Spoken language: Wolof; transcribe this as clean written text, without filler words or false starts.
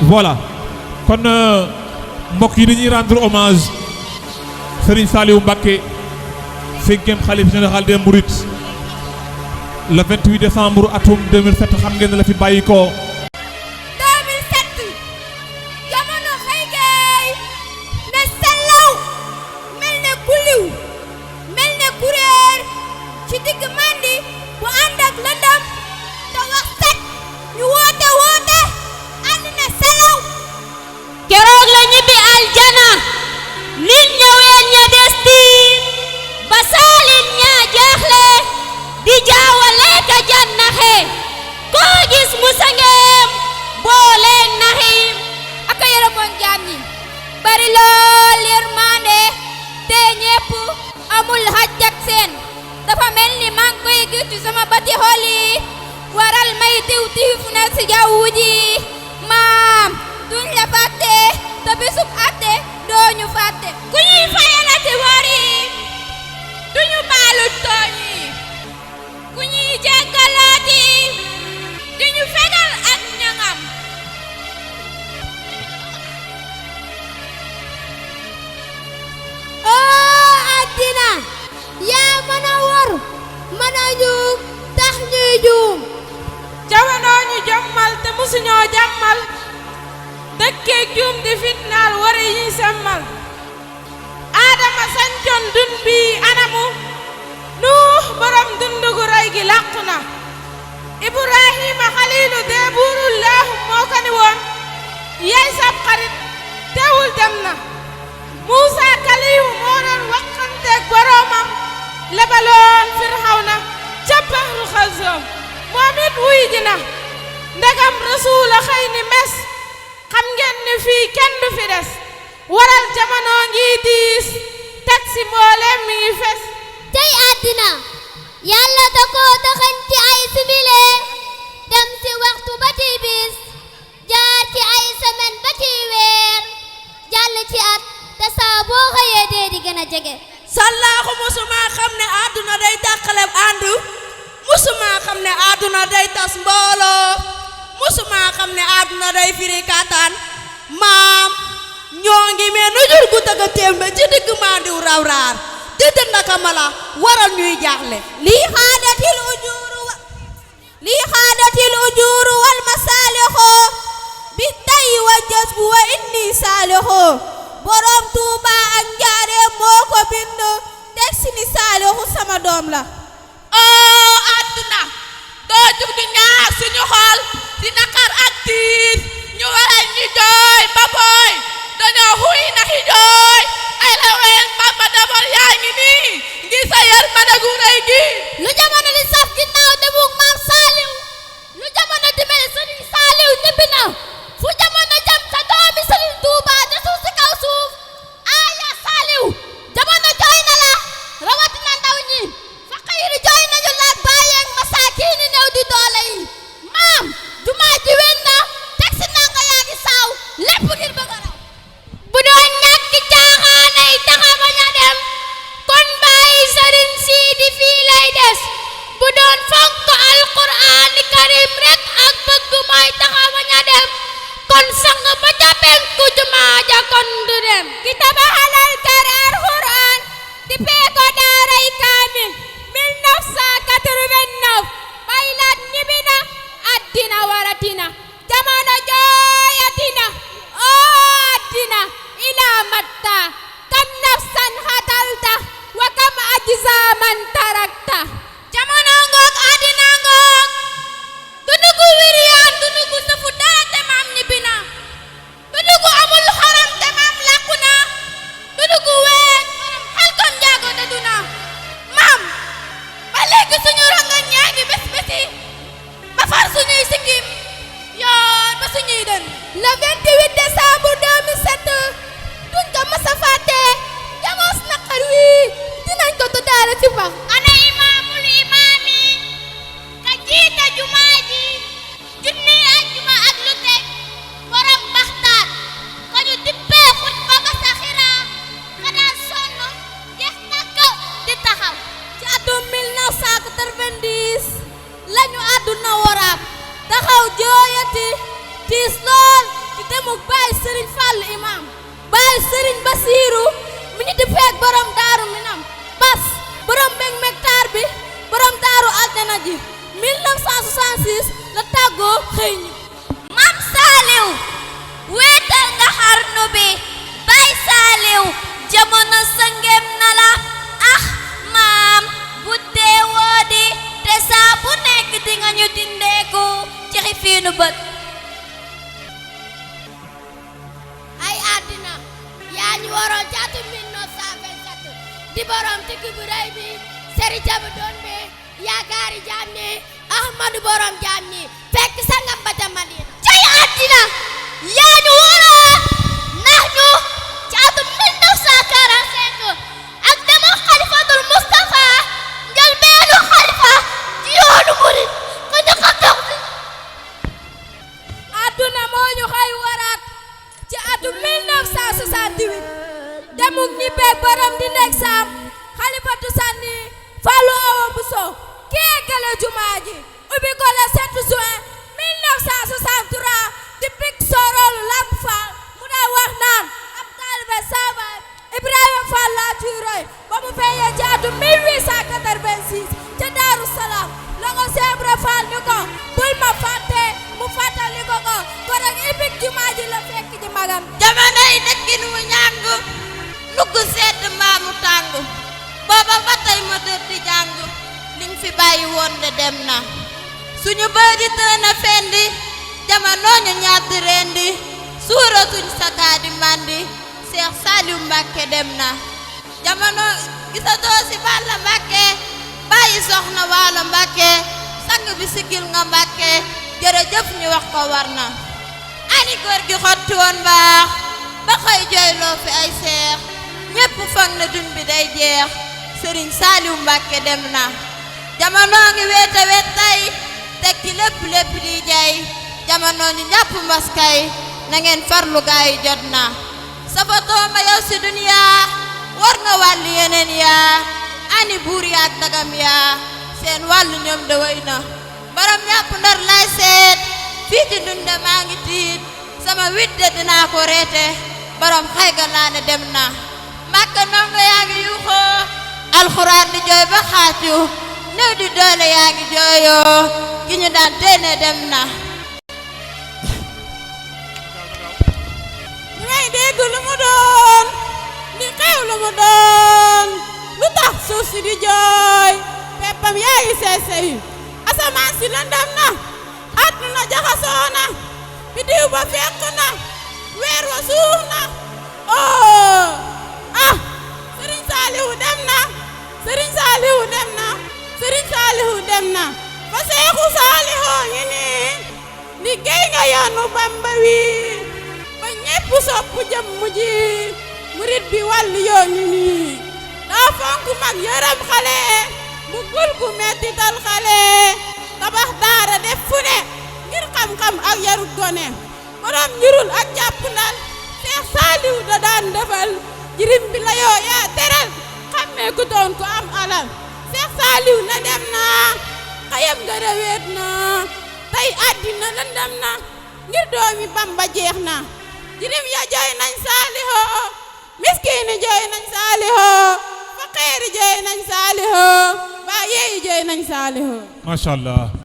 voilà kon mbokk yi dañuy rendre hommage Serigne Saliou Mbacké 5e khalife général des Mourides le 28 décembre atum 2007 xam ngeen la fi bàyyi ko. 2007 jamono xëy geey ne sellaw mel ne kuliw mel ne kuréer ci digg mandi bu ànd ak lëndëm te wax set ñu woote ànd ne sellaw keroog la ñibbi aljana nit ñëween ña des tiim ba saalin ñaa jaaxle di jaawale ka jannaxe koo gis mu sangeem booleen naxiim aka yërëmoon jaam ñi bari lool yërmande te ñépp amul xaj ak seen dafa mel ni maa ngi koy gis ci sama bati xol yi waral may tiw fu ne si jawwu ji maam duñ la fàtte te bisub àtte doo ñu fàtte ku ñuy fayalati war yi duñu baalu tooñ yi ku ñuy jéggalaati duñu fegal ak ñangam oo àddina yaa mën a wor mën a juum tax ñuy juum jamono ñu jommal te musuñoo jàmmal dëkkee juum di fitnaal wari yi semmal aadama sancoon dun bi anamu nuux borom dundugu rey gi làqu na ibrahima xaliilu dee buurullaahu moo ko ni woon yey sab xarit teewul dem na muusa kaliimu moo doon waxanteeg boroomam lebaloon firxawna ca baxru xalsoom moom it wuy ji na ndegam rasuula xëy ni mes xam ngeen ni fii kenn du fi des waral jamono ngi diis teg si mbooleem mi ngi fes tey àddina yàlla da koo dëxañ ci ay simile dem ci waxtu ba ci bis jaar ci ay semaine ba ci weer jàll ci at te saa boo xëyee dee di gën a jege sallaaxu musuma xam ne àdduna day tàqaleb ànd musuma xam ne àdduna day tas mbooloo musuma xam ne àdduna day firi kàttan maam ñoo ngi mel nu jur gu tëgg a téembe ci digg maandiw raw raar di dëndaka mala waral ñuy jaaxle lii xaadatil ujuuru wal masaalixo bi tay wa jës bu wa inni saalixo borom Tuuba ak Njaareem moo ko bind teg si ni saalixu sama doom la oo àdduna doo jug di ñaar suñu xol di naqar ak tiit ñu waral ñu jooy ba booy dañoo xuy naxi jooy ay la ween Bamba dabar yaa ngi nii ngir sa yërmande gu rëy gi lu jamono di saf ginnaaw demuk maam Saaliw lu jamono di mel Sëriñ Saaliw ñibbi na fu jamono jëm sa doomi Sëriñ Tuuba de suuf si kaw suuf aya Saaliw jamono jooy na la rawatina ndaw ñi faqiir jooy nañu laat bàyyeeg masaakiini néew di doole yi maam jumaa ji wen na teg si nanga yaa ngi saaw lépp ngir bëgg a raw bu doon ñàkk caaxaanay taxa bañ a dem kon bàyyi sëriñ sii di fii lay des bu doon fonk alquraani karim rek ak bëgg mooy taxa bañ a dem kon sang ba ca penku jumaa ja kon du dem ki tabaxalal kare alquraan di pee ko daaray kaamil 1989 bay laat ñibbi na àddina waratina jamono jooyatina oo àddina ilaa matta kam nafsan xatalta wa kam ajzaaman tarakta jamono ngoog àddina ngoog dundu gu wiriyaan dundu gu sëfu dara te maam ñibbi na dundu gu amul xorom te maam làqu na dundu gu weet borom xel kom njaago te duna maam ba léegi suñu rongoñ ñaa ngi bés bési ba far suñuy sikkim yoon ba suñuy dën le 28 décembre 2007 duñ ko mës a fàtte jamoos naqar wi dinañ ko tuddaale ci fax ana imaamul imaami ka jiite jumaa ji junni ajjuma ak lu teg borom baxtaat ko ñu dippee xutba ba saxira xanaa sonn jeex takk di taxaw ci atum 1990 lañu àdduna waraab taxaw jooyati tiis lool ci borom daaru minam bas borom mbég mektaar bi borom daaru aljana ji 1966 la tàggoo xëy ñi Maam Saaliw weetal nga xarnu bi Baay Saaliw jamono sëngem na la ah maam bu deewoo di te saa bu nekk di nga ñu dindeeku ci xifiinu bët ay àddina yaa ñu waroon ci atum 1927 di borom tikki bu rëy bi seri jabu doon bi yaakaari jaam ñi ahmadu borom jaam ñi fekk sangam ba ca Madina cay àddina yaa ñu waroon ndax ñu ci atum 1945 ak dama xalifatul Mustafa njël beenu xalifa ci yoonu murit ko ñu ko toog àdduna moo ñu xëy waraat ci atum 1968 demuk ñi beeg borom di nekk saam xalifatu sànni Fallou Awa Bousso kii eggale jumaa ji ubbi ko le 7 juin 1963 di pik sorolu Lamp Fall mu daa wax naan ab taalibe saaba Ibrahima Fall laa ciy roy ba mu feeñee ci atum 1886 ca Daaru Salaam la ko Cheikh Ibra Fall ni ko bul ma fàtte mu fàttali ko kon ak ibik jumaa ji la fekk ji magam jamonoy nekkin wu ñàng nugg sedd maamu tàng booba ba tey ma dër di jàng liñ fi bàyyi woon de dem na suñu bëri tëna fendi jamono ñu ñàdd rendi suuratuñ sakaa di mandi Seex Saaliw Mbàkke dem na jamono gisatoo si Balla Mbàkke bàyyi soxna Waalo Mbàkke sang bi sigil nga Mbàkke jërëjëf ñu wax ko war na ani góor gi xotti woon baax ba xëy jooyloo fi ay seex ñépp foog na dun bi day jeex Sëriñ Saaliw Mbàkke dem na jamono ngi wéete wet tey tekki lépp lépp di jay jamono ñu ñàpp mbaskay na ngeen farlu gaay jot na safatoo ma yow si duniyaa war nga wàllu yeneen yaa ani buur yaak dagam yaa seen wàllu ñoom de way na borom ñàpp ndar lay seet fii ci dunde maa ngi tiit sama widde dinaa ko reete borom xayga laa ne dem na Màkka ndongo yaa ngi yuuxoo alxuraan di jooy ba xaaju néew di doole yaa ngi jooyoo ki ñu daan teene dem na ñu ngay dégg lu mu doon di xew lu mu doon lu tax suuf si di jooy peppam yaa ngi seey asamaan si lëndëm na àdduna jaxasoo na biddiw ba fekk na weer wa suux na oh ah Sëriñ Saalihu dem na Sëriñ Saalihu dem na Sëriñ Saalihu dem na fa Seexu Saalihu ngi nii liggéey nga yoonu Bamba wi ba ñépp sopp jëmm ji murit bi wàllu yoonu nii daa fonk mag yërëm xale buggul ku mettital xale tabax daara def fu ne ngir xam-xam ak yarut gone borom njurul ak jàpp ndal Seex Saaliw da daan defal jirim bi la yoo yaa teral xammee ku doon ko am alal Seex Saaliw na dem na xayam nga reweet na tey àddina lëndëm na ngir doomi Bamba jeex na jirim ya jooy nañ Saalihu miskiini jooy nañ Saalihu faqeeri jooy nañ Saalihu baa yeeyi jooy nañ Saalihu Masha Allah